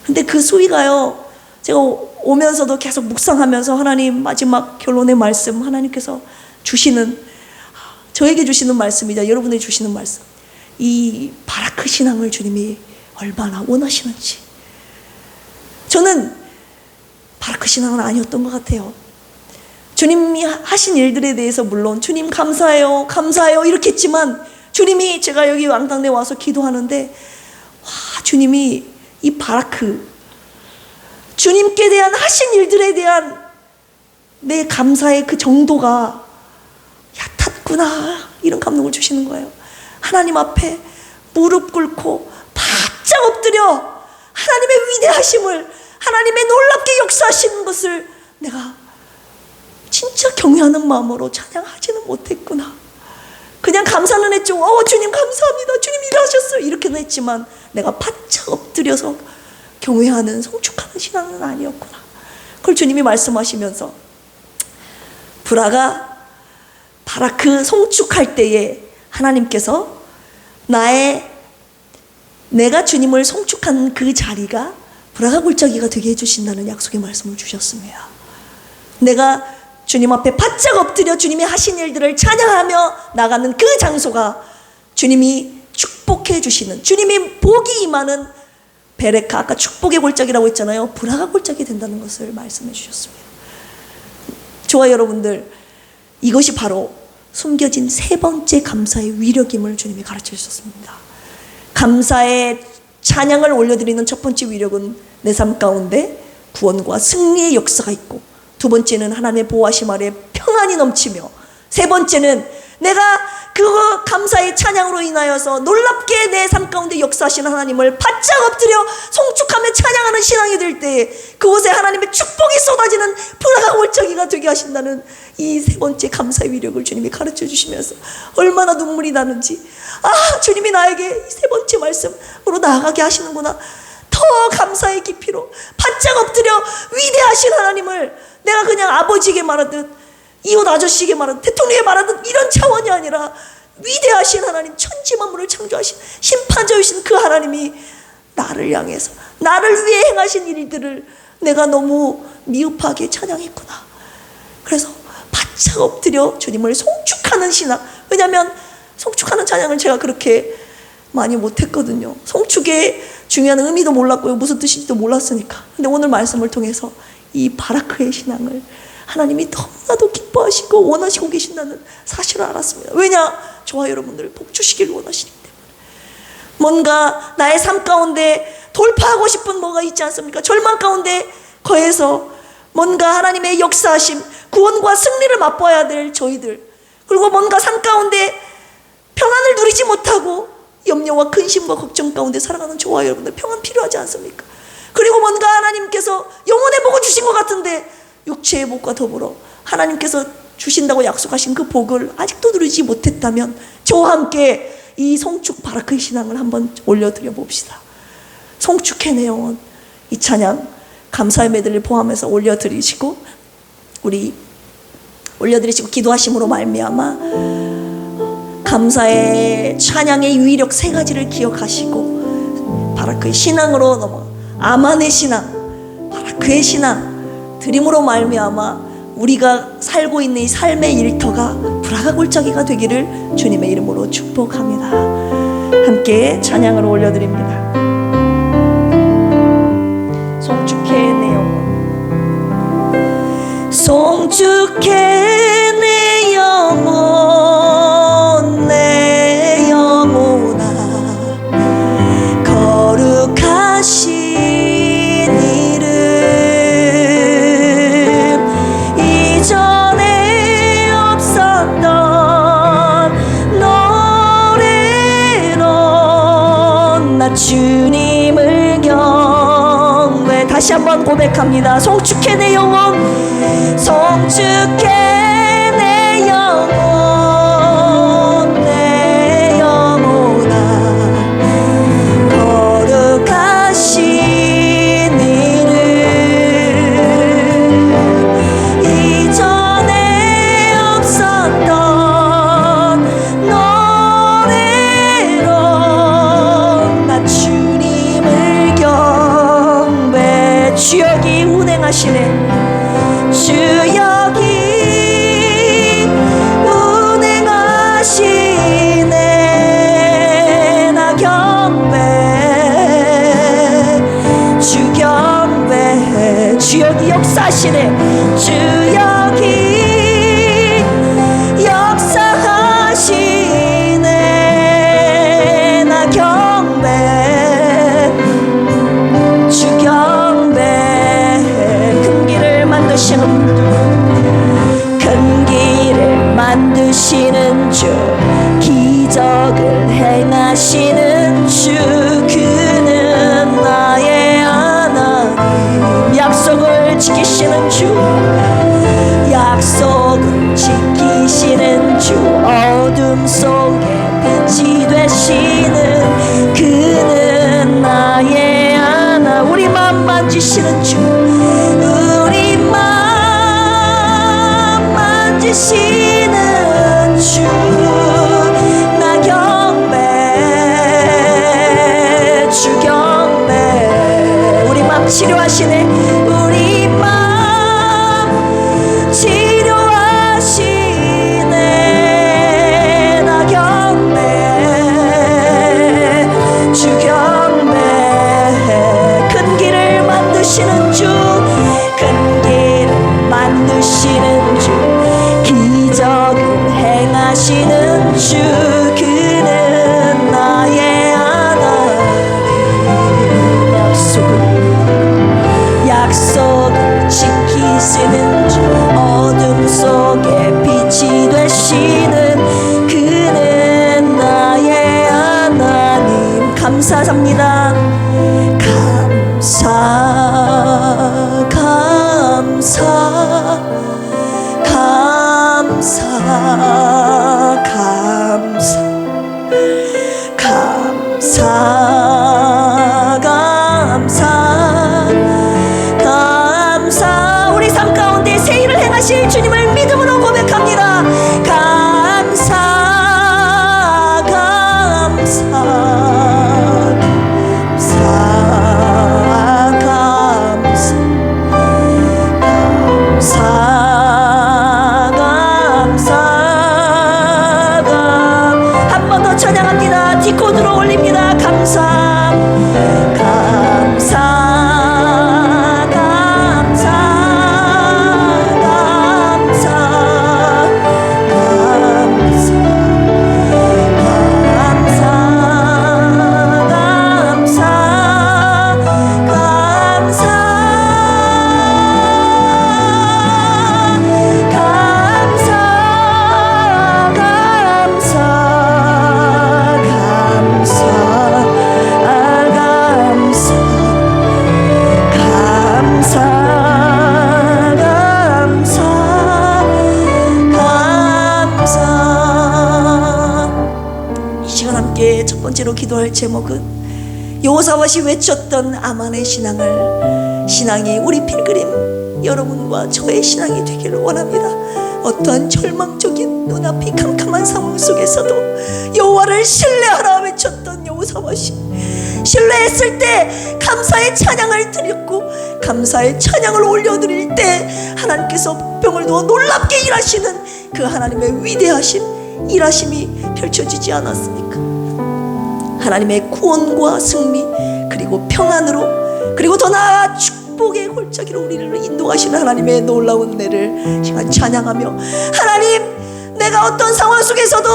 근데 그 수위가요, 제가 오면서도 계속 묵상하면서 하나님 마지막 결론의 말씀, 하나님께서 주시는, 저에게 주시는 말씀이자 여러분에게 주시는 말씀, 이 바라크 신앙을 주님이 얼마나 원하시는지. 저는 바라크 신앙은 아니었던 것 같아요. 주님이 하신 일들에 대해서 물론 주님 감사해요, 감사해요 이렇게 했지만, 주님이, 제가 여기 왕당대에 와서 기도하는데 주님이 이 바라크, 주님께 대한 하신 일들에 대한 내 감사의 그 정도가 얕았구나, 이런 감동을 주시는 거예요. 하나님 앞에 무릎 꿇고 바짝 엎드려 하나님의 위대하심을, 하나님의 놀랍게 역사하시는 것을 내가 진짜 경외하는 마음으로 찬양하지는 못했구나. 그냥 감사는 했죠. 주님 감사합니다, 주님 일하셨어요 이렇게는 했지만, 내가 바짝 엎드려서 경외하는, 송축하는 신앙은 아니었구나. 그걸 주님이 말씀하시면서, 바라크 송축할 때에 하나님께서 내가 주님을 송축한 그 자리가 브라가 골짜기가 되게 해주신다는 약속의 말씀을 주셨습니다. 내가 주님 앞에 바짝 엎드려 주님이 하신 일들을 찬양하며 나가는 그 장소가 주님이 축복해 주시는, 주님이 복이 임하는 베레카, 아까 축복의 골짜기라고 했잖아요, 브라가 골짜기 된다는 것을 말씀해 주셨습니다. 저와 여러분들, 이것이 바로 숨겨진 세 번째 감사의 위력임을 주님이 가르쳐 주셨습니다. 감사의 찬양을 올려드리는 첫 번째 위력은 내 삶 가운데 구원과 승리의 역사가 있고, 두 번째는 하나님의 보호하심 아래 평안이 넘치며, 세 번째는 내가 그 감사의 찬양으로 인하여서 놀랍게 내 삶 가운데 역사하시는 하나님을 바짝 엎드려 송축하며 찬양하는 신앙이 될 때 그곳에 하나님의 축복이 쏟아지는 브라가 골짜기가 되게 하신다는 이 세 번째 감사의 위력을 주님이 가르쳐 주시면서 얼마나 눈물이 나는지, 주님이 나에게 이 세 번째 말씀으로 나아가게 하시는구나. 더 감사의 깊이로 바짝 엎드려 위대하신 하나님을, 내가 그냥 아버지에게 말하듯, 이웃 아저씨에게 말하듯, 대통령에게 말하듯 이런 차원이 아니라 위대하신 하나님, 천지 만물을 창조하신 심판자이신 그 하나님이 나를 향해서, 나를 위해 행하신 일들을 내가 너무 미흡하게 찬양했구나. 그래서 바짝 엎드려 주님을 송축하는 신앙. 왜냐하면 송축하는 찬양을 제가 그렇게 많이 못했거든요. 송축의 중요한 의미도 몰랐고요, 무슨 뜻인지도 몰랐으니까. 근데 오늘 말씀을 통해서 이 바라크의 신앙을 하나님이 너무나도 기뻐하시고 원하시고 계신다는 사실을 알았습니다. 왜냐? 저와 여러분들 복 주시길 원하시기 때문에. 뭔가 나의 삶 가운데 돌파하고 싶은 뭐가 있지 않습니까? 절망 가운데 거해서 뭔가 하나님의 역사하심, 구원과 승리를 맛봐야 될 저희들, 그리고 뭔가 삶 가운데 평안을 누리지 못하고 염려와 근심과 걱정 가운데 살아가는 저와 여러분들, 평안 필요하지 않습니까? 그리고 뭔가 하나님께서 영혼의 복을 주신 것 같은데 육체의 복과 더불어 하나님께서 주신다고 약속하신 그 복을 아직도 누리지 못했다면, 저와 함께 이 송축 바라크의 신앙을 한번 올려드려 봅시다. 송축해 내 영혼, 이 찬양 감사의 메들리를 포함해서 올려드리시고, 기도하심으로 말미암아 감사의 찬양의 위력 세 가지를 기억하시고, 바라크의 신앙으로 넘어 아만의 신앙, 바라크의 신앙 드림으로 말미암아 우리가 살고 있는 이 삶의 일터가 브라가 골짜기가 되기를 주님의 이름으로 축복합니다. 함께 찬양을 올려드립니다. 송축해 내 영혼, 송축해 내 영혼, 내 영혼아 거룩하신 이름, 이전에 없었던 노래로 나 주님을 경외. 다시 한번 고백합니다. 고백합니다. 송축해 내 영혼, 송축해 내 영혼, 내 영혼아 거룩하신 이름, 이전에 없었던 노래로 나 주님을 경배. 주역이 운행하시네, 주역이 운행하시네. 나 경배, 주 경배. 주역이 역사하시네, 주역이 역사하시네. 나 경배, 주 경배. 큰 길을 만드시는 주, 큰 길을 만드시는 주, 기적을 행하시는 주, 그는 나의 하나님. 약속을 지키시는 주, 약속을 지키시는 주, 어둠 속에 빛이 되시는 그는 나의 하나. 우리 마음 만지시는 주, 우리 마음 만지시는 주, 나 경배, 주 경배. 우리 마음 치료하시네, 우리 마음 치료하시네. 나 경배, 주 경배. 큰 길을 만드시는 주, 큰 길을 만드시는 주, 기적을 행하시는 주, 그는 나의 하나님. 약속을 지키시는 주, 어둠 속에 빛이 되시는 그는 나의 하나님. 감사합니다. 감사, 감사, 감사, 감사, 감사, 감사, 감사. 우리 삶 가운데 새 일을 행하실 주님을 믿음으로 고백합니다. 감사, 감사, 감사, 감사, 감사, 한 번 더 찬양합니다. 디코드로 올립니다. 감사, 감사, 감사, 감사, 감사, 감사, 감사, 감사, 이 시간 함께 첫 번째로 기도할 제목은 여호사밧이 외쳤던 아만의 신앙이 우리 필그림 여러분과 저의 신앙이 되기를 원합니다. 어떠한 절망적인 눈앞이 캄캄한 상황 속에서도 여호와를 신뢰하라 외쳤던 여호사밧이 신뢰했을 때 감사의 찬양을 드렸고, 감사의 찬양을 올려드릴 때 하나님께서 병을 두어 놀랍게 일하시는 그 하나님의 위대하신 일하심이 펼쳐지지 않았습니까? 하나님의 구원과 승리, 그리고 평안으로, 그리고 더 나아 축복의 골짜기로 우리를 인도하시는 하나님의 놀라운 은혜를 시간 찬양하며, 하나님, 내가 어떤 상황 속에서도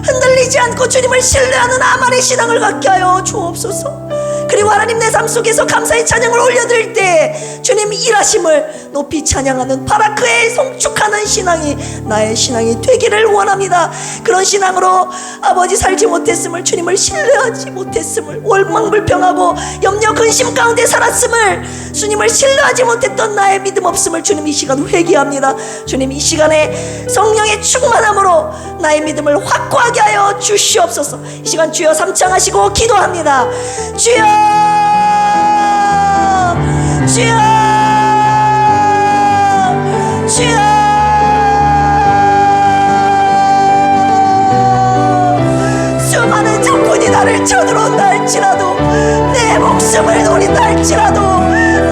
흔들리지 않고 주님을 신뢰하는 아만의 신앙을 갖게 하여 주옵소서. 그리고 하나님, 내 삶 속에서 감사의 찬양을 올려드릴 때 주님 일하심을 높이 찬양하는 바라크의 송축하는 신앙이 나의 신앙이 되기를 원합니다. 그런 신앙으로 아버지 살지 못했음을, 주님을 신뢰하지 못했음을, 원망불평하고 염려 근심 가운데 살았음을, 주님을 신뢰하지 못했던 나의 믿음 없음을 주님 이 시간 회개합니다. 주님 이 시간에 성령의 충만함으로 나의 믿음을 확고하게 하여 주시옵소서. 이 시간 주여 삼창하시고 기도합니다. 주여, 주여, 주여. 수많은 적군이 나를 쳐들어온다 할지라도, 내 목숨을 노린다 할지라도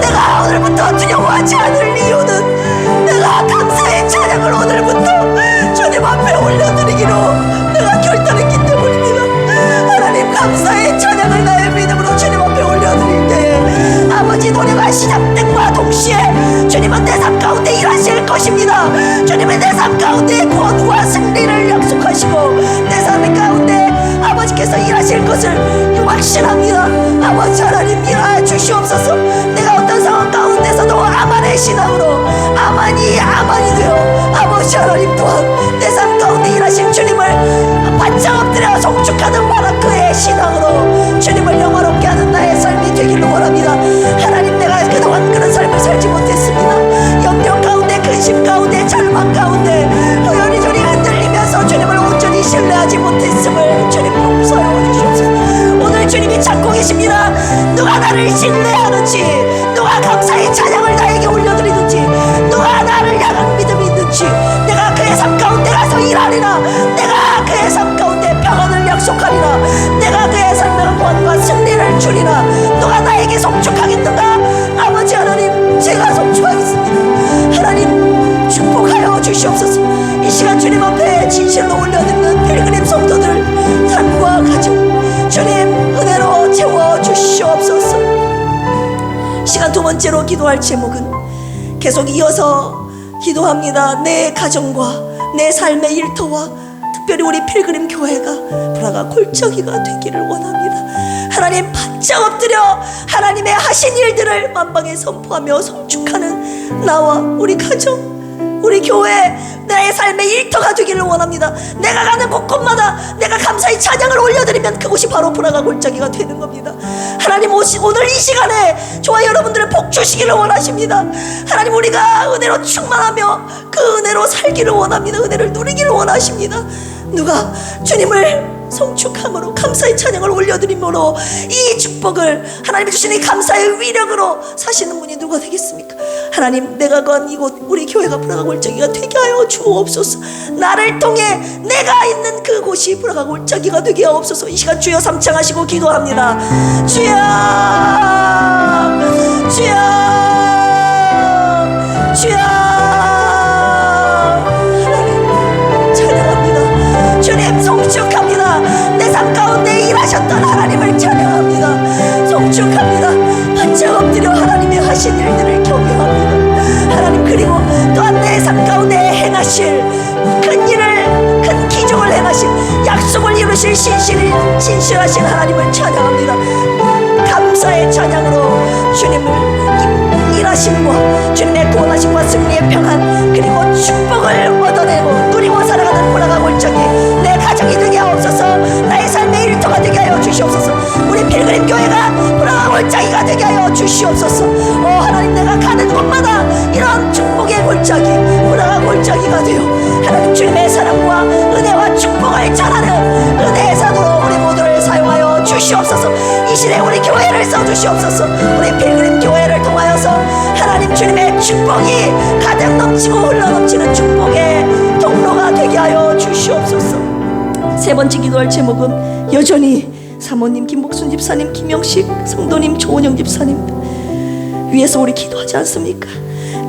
내가 오늘부터 두려워하지 않을 이유는 내가 감사의 찬양을 오늘부터 주님 앞에 올려드리기로 내가 결단했기 때문입니다. 하나님, 감사의 찬양을 나의 믿음으로 주님 앞에 올려드릴 때에 아버지 노래가 시작됨과 동시에 주님은 내 삶 가운데 일하실 것입니다. 주님은 내 삶 가운데 구원과 승리를 약속하시고 내 삶 가운데 아버지께서 일하실 것을 확신합니다. 아버지 하나님, 일하여 주시옵소서. 내가 어떤 상황 가운데서도 아만의 신앙으로 아만이 되어 아버지 하나님 또한 내 삶 가운데 일하신 주님을 바짝 엎드려 송축하는 바라크의 신앙으로 주님을 영화롭게 하는 나의 삶이 되기를 원합니다. 하나님, 내가 그동안 그런 삶을 살지 못했습니다. 염려 가운데, 근심 가운데, 절망 가운데 여리저리 흔들리면서 주님을 온전히 신뢰하지 못했음을 주님 용서하여 주시옵소서. 오늘 주님이 찾고 계십니다. 누가 나를 신뢰하는지, 누가 감사의 찬양을 나에게 올려드리는지, 누가 나를 향한 믿음이 있는지, 내가 그의 삶 가운데 가서 일하리라, 내가 그의 삶 가운데 평안을 약속하리라, 내가 그의 삶의 구원과 승리를 주리라. 누가 나에게 송축하겠는가? 아버지 하나님, 제가 송축하겠습니다. 하나님, 축복하여 주시옵소서. 이 시간 주님 앞에 진실로 올려드리는 필그림 성도들 삶과 가정 주님 은혜로 채워주시옵소서. 시간 두 번째로 기도할 제목은 계속 이어서 기도합니다. 내 가정과 내 삶의 일터와 특별히 우리 필그림 교회가 브라가 골짜기가 되기를 원합니다. 하나님, 바짝 엎드려 하나님의 하신 일들을 만방에 선포하며 송축하는 나와 우리 가정, 우리 교회, 나의 삶의 일터가 되기를 원합니다. 내가 가는 곳곳마다 내가 감사의 찬양을 올려드리면 그곳이 바로 브라가 골짜기가 되는 겁니다. 하나님, 오늘 이 시간에 저와 여러분들의 복 주시기를 원하십니다. 하나님, 우리가 은혜로 충만하며 그 은혜로 살기를 원합니다. 은혜를 누리기를 원하십니다. 누가 주님을 송축함으로 감사의 찬양을 올려드림으로 이 축복을 하나님이 주신 이 감사의 위력으로 사시는 분이 누가 되겠습니까? 하나님, 내가 간 이곳 우리 교회가 브라가 골짜기가 되게 하여 주옵소서. 나를 통해 내가 있는 그곳이 브라가 골짜기가 되게 하옵소서. 이 시간 주여 삼창하시고 기도합니다. 주여, 주여, 주여. 하나님 찬양합니다. 주님 송축합니다. 내 삶 가운데 일하셨던 하나님을 찬양합니다. 송축합니다. 바짝 엎드려 하나님의 하신 일들을 경외합니다. 하나님, 그리고 또한 내 삶 가운데 행하실 큰 일을, 큰 기적을 행하실, 약속을 이루실 신실하신 하나님을 찬양합니다. 감사의 찬양으로 주님을 일하심과 주님의 구원하심과 승리의 평안 그리고 축복을 얻어내고 누리고 살아가는 브라가 골짜기 내 가정이 되게 하옵소서. 나의 삶의 일터가 되게 하여 주시옵소서. 우리 필그림 교회가 브라가 골짜기가 되게 하여 주시옵소서. 하나님, 내가 가는 곳마다 이런 축복의 골짜기, 브라가 골짜기가 되어 하나님 주님의 사랑과 은혜와 축복을 전하는 은혜의 산으로 우리 모두를 사용하여 주시옵소서. 이 시대에 우리 교회를 써주시옵소서. 우리 필그림 교회를 통하여서 하나님 주님의 축복이 가득 넘치고 흘러넘치는 축복의 통로가 되게 하여 주시옵소서. 세 번째 기도할 제목은 여전히 사모님 김복순 집사님, 김영식 성도님, 조원영 집사님 위해서 우리 기도하지 않습니까?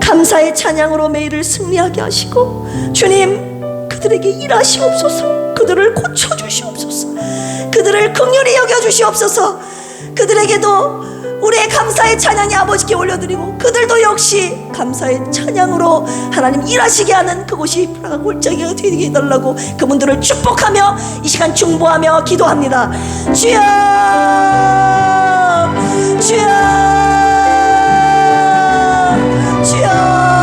감사의 찬양으로 매일을 승리하게 하시고 주님, 그들에게 일하시옵소서. 그들을 고쳐주시옵소서. 그들을 긍휼히 여겨주시옵소서. 그들에게도 우리의 감사의 찬양이 아버지께 올려드리고 그들도 역시 감사의 찬양으로 하나님 일하시게 하는 그곳이 브라가 골짜기가 되게 해달라고 그분들을 축복하며 이 시간 중보하며 기도합니다. 주여, 주여, 주여.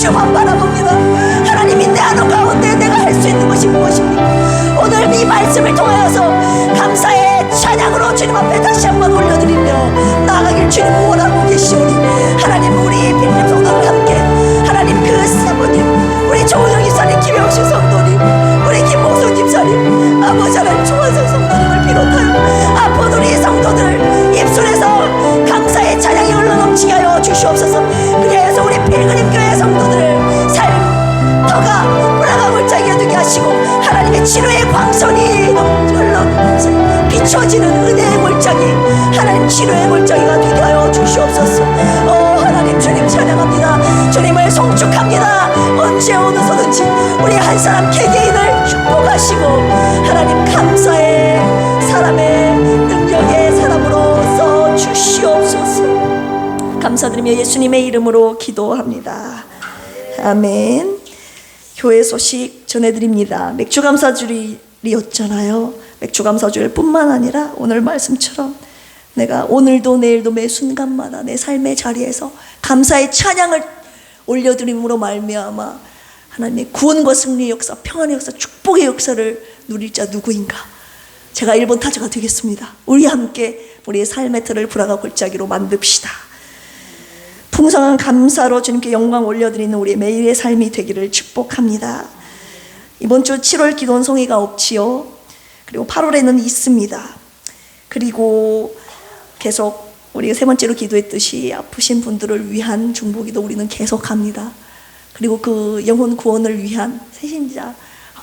주만 바라봅니다. 하나님 인내하는 가운데 내가 할 수 있는 것이 무엇입니까? 오늘 이 말씀을 통하여서 감사의 찬양으로 주님 앞에 다시 한번 올려드리며 나아가길 주님 원하고 계시오니 하나님 우리 빌립 성도들 함께 하나님 그 사모님 우리 조은영 집사님 김영식 성도님 우리 김봉선 집사님 아버지 하나님 조원성 성도님을 비롯하여 아픈 우리 성도들 입술에서 감사의 찬양이 흘러넘치게 하여 주시옵소서. 그리하여서 우리 필그림 교회 성도들을 삶터가 불화가 골짜기가 되게 하시고 하나님의 치료의 광선이 흘러 비춰지는 은혜의 골짜기 하나님 치료의 골짜기가 되게 하여 주시옵소서. 하나님 주님 찬양합니다. 주님을 송축합니다. 언제 어디서든지 우리 한 사람 개개인을 축복하시고 하나님 감사의 사람의 능력의 사람으로 주시옵소서. 감사드리며 예수님의 이름으로 기도합니다. 아멘. 교회 소식 전해드립니다. 맥주감사주일이었잖아요. 맥주감사주일 뿐만 아니라 오늘 말씀처럼 내가 오늘도 내일도 매 순간마다 내 삶의 자리에서 감사의 찬양을 올려드림으로 말미암아 하나님의 구원과 승리의 역사, 평안의 역사, 축복의 역사를 누릴 자 누구인가? 제가 1번 타자가 되겠습니다. 우리 함께 우리의 삶의 틀을 불화가 골짜기로 만듭시다. 풍성한 감사로 주님께 영광 올려드리는 우리의 매일의 삶이 되기를 축복합니다. 이번 주 7월 기도원송이가 없지요. 그리고 8월에는 있습니다. 그리고 계속 우리가 세 번째로 기도했듯이 아프신 분들을 위한 중보기도 우리는 계속합니다. 그리고 그 영혼 구원을 위한 새신자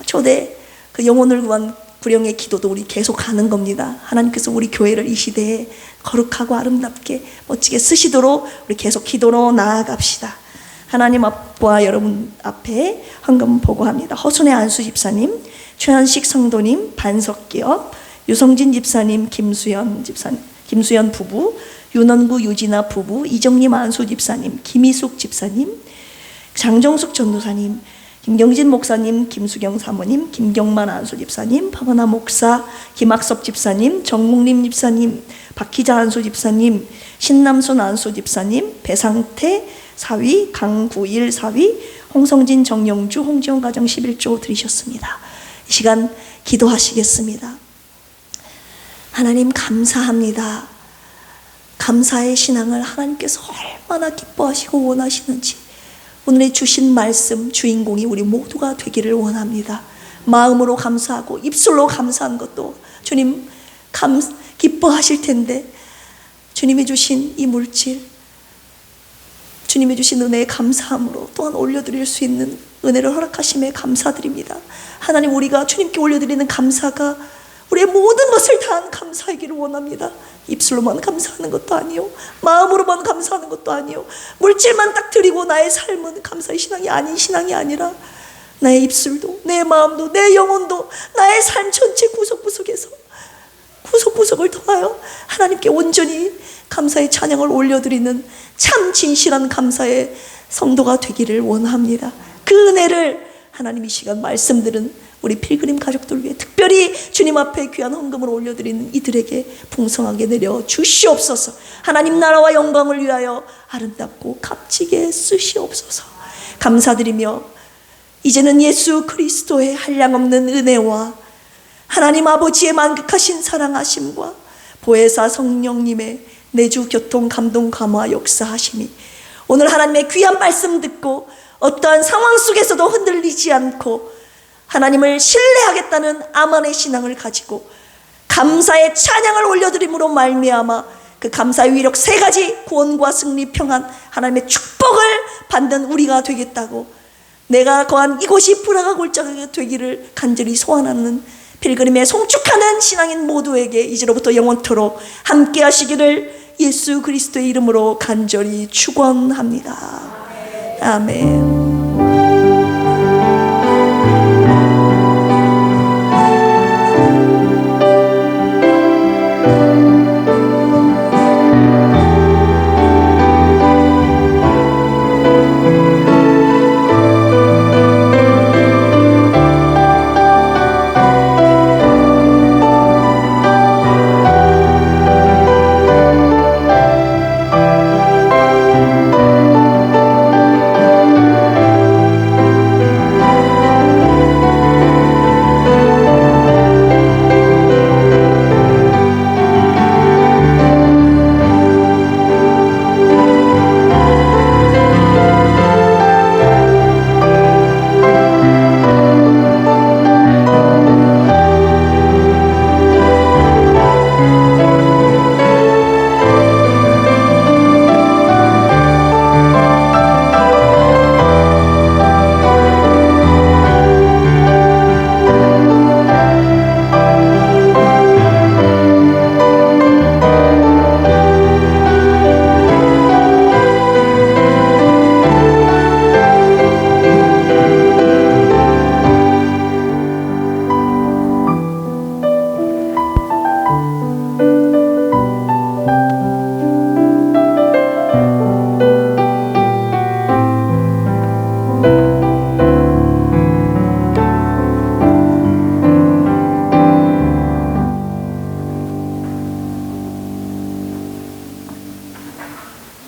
초대 그 영혼을 구한 구령의 기도도 우리 계속 하는 겁니다. 하나님께서 우리 교회를 이 시대에 거룩하고 아름답게 멋지게 쓰시도록 우리 계속 기도로 나아갑시다. 하나님 앞과 여러분 앞에 헌금 보고합니다. 허순의 안수 집사님, 최현식 성도님, 반석기업, 유성진 집사님, 김수연 집사님, 김수연 부부, 윤원구 유진아 부부, 이정림 안수 집사님, 김희숙 집사님, 장정숙 전도사님, 김경진 목사님, 김수경 사모님, 김경만 안수 집사님, 박은하 목사, 김학섭 집사님, 정묵림 집사님, 박희자 안수 집사님, 신남순 안수 집사님, 배상태 사위, 강구일 사위, 홍성진 정영주 홍지원 가정 11조 드리셨습니다. 이 시간 기도하시겠습니다. 하나님 감사합니다. 감사의 신앙을 하나님께서 얼마나 기뻐하시고 원하시는지 오늘의 주신 말씀 주인공이 우리 모두가 되기를 원합니다. 마음으로 감사하고 입술로 감사한 것도 주님 기뻐하실 텐데 주님이 주신 이 물질 주님이 주신 은혜에 감사함으로 또한 올려드릴 수 있는 은혜를 허락하심에 감사드립니다. 하나님 우리가 주님께 올려드리는 감사가 우리의 모든 것을 다한 감사이기를 원합니다. 입술로만 감사하는 것도 아니요 마음으로만 감사하는 것도 아니요 물질만 딱 드리고 나의 삶은 감사의 신앙이 아닌 신앙이 아니라 나의 입술도 내 마음도 내 영혼도 나의 삶 전체 구석구석에서 구석구석을 통하여 하나님께 온전히 감사의 찬양을 올려드리는 참 진실한 감사의 성도가 되기를 원합니다. 그 은혜를 하나님 이 시간 말씀들은 우리 필그림 가족들 위해 특별히 주님 앞에 귀한 헌금을 올려드리는 이들에게 풍성하게 내려 주시옵소서. 하나님 나라와 영광을 위하여 아름답고 값지게 쓰시옵소서. 감사드리며 이제는 예수 그리스도의 한량없는 은혜와 하나님 아버지의 만극하신 사랑하심과 보혜사 성령님의 내주 교통 감동 감화 역사하심이 오늘 하나님의 귀한 말씀 듣고 어떠한 상황 속에서도 흔들리지 않고 하나님을 신뢰하겠다는 아만의 신앙을 가지고 감사의 찬양을 올려드림으로 말미암아 그 감사의 위력 세 가지 구원과 승리 평안 하나님의 축복을 받는 우리가 되겠다고 내가 거한 이곳이 불화가 골짜기가 되기를 간절히 소원하는 필그림에 송축하는 신앙인 모두에게 이제로부터 영원토록 함께 하시기를 예수 그리스도의 이름으로 간절히 축원합니다. 아멘.